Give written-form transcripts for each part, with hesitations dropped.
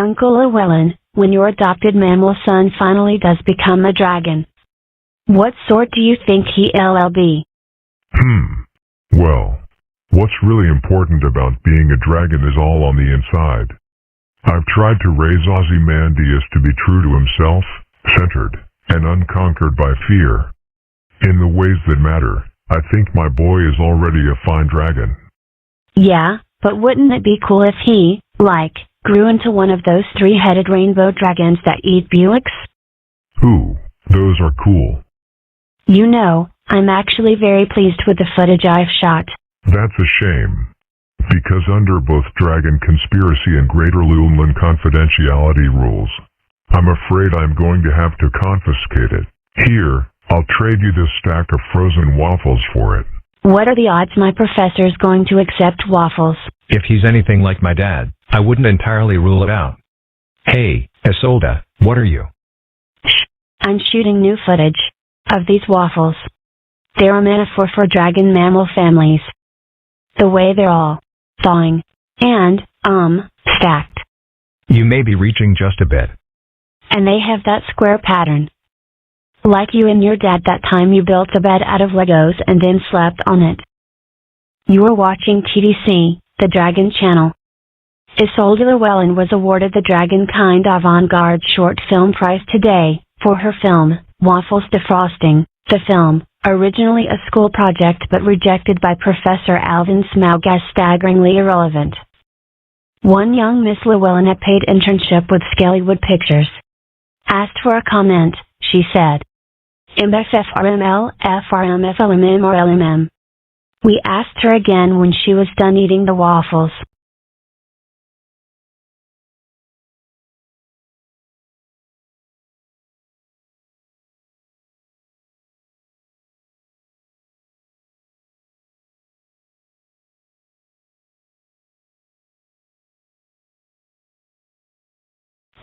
Uncle Llewellyn, when your adopted mammal son finally does become a dragon, what sort do you think he'll be? Well, what's really important about being a dragon is all on the inside. I've tried to raise Ozymandias to be true to himself, centered, and unconquered by fear. In the ways that matter, I think my boy is already a fine dragon. Yeah, but wouldn't it be cool if he, grew into one of those three-headed rainbow dragons that eat Buicks? Ooh, those are cool. You know, I'm actually very pleased with the footage I've shot. That's a shame. Because under both Dragon Conspiracy and Greater Luleland confidentiality rules, I'm afraid I'm going to have to confiscate it. Here, I'll trade you this stack of frozen waffles for it. What are the odds my professor's going to accept waffles? If he's anything like my dad, I wouldn't entirely rule it out. Hey, Isolde, what are you? Shh, I'm shooting new footage of these waffles. They're a metaphor for dragon mammal families. The way they're all thawing and, stacked. You may be reaching just a bit. And they have that square pattern. Like you and your dad that time you built a bed out of Legos and then slept on it. You were watching TDC, the Dragon Channel. Isolde Llewellyn was awarded the Dragon Kind Avant-Garde Short Film Prize today, for her film, Waffles Defrosting. The film, originally a school project but rejected by Professor Alvin Smaug as staggeringly irrelevant. One young Miss Llewellyn at paid internship with Scalywood Pictures asked for a comment, she said. MFFRML, FRMFLMM. We asked her again when she was done eating the waffles.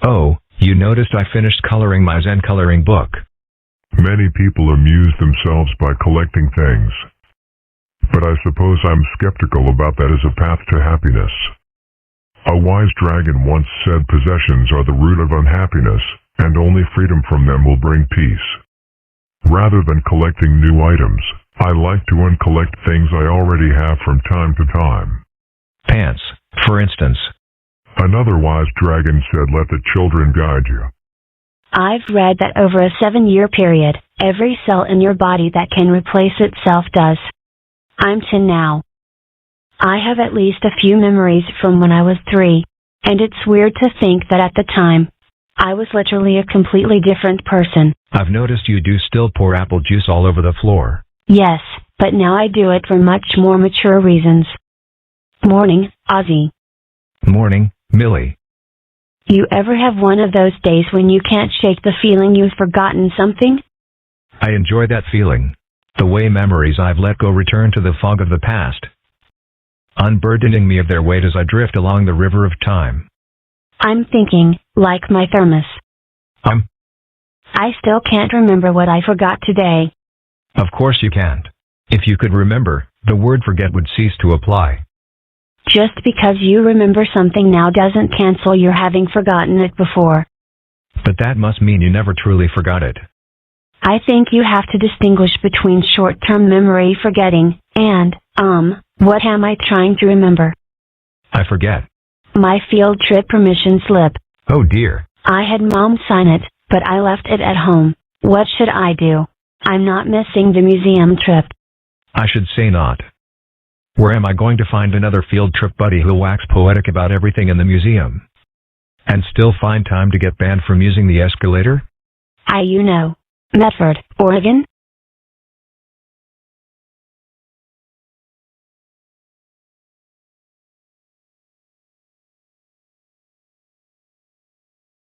Oh, you noticed I finished coloring my Zen coloring book. Many people amuse themselves by collecting things. But I suppose I'm skeptical about that as a path to happiness. A wise dragon once said possessions are the root of unhappiness, and only freedom from them will bring peace. Rather than collecting new items, I like to uncollect things I already have from time to time. Pants, for instance. Another wise dragon said, let the children guide you. I've read that over a 7-year period, every cell in your body that can replace itself does. I'm 10 now. I have at least a few memories from when I was 3, and it's weird to think that at the time, I was literally a completely different person. I've noticed you do still pour apple juice all over the floor. Yes, but now I do it for much more mature reasons. Morning, Ozy. Morning, Millie. You ever have one of those days when you can't shake the feeling you've forgotten something? I enjoy that feeling. The way memories I've let go return to the fog of the past, unburdening me of their weight as I drift along the river of time. I'm thinking, like my thermos. I still can't remember what I forgot today. Of course you can't. If you could remember, the word forget would cease to apply. Just because you remember something now doesn't cancel your having forgotten it before. But that must mean you never truly forgot it. I think you have to distinguish between short-term memory forgetting and, what am I trying to remember? I forget. My field trip permission slip. Oh dear. I had Mom sign it, but I left it at home. What should I do? I'm not missing the museum trip. I should say not. Where am I going to find another field trip buddy who'll wax poetic about everything in the museum? And still find time to get banned from using the escalator? You know. Medford, Oregon?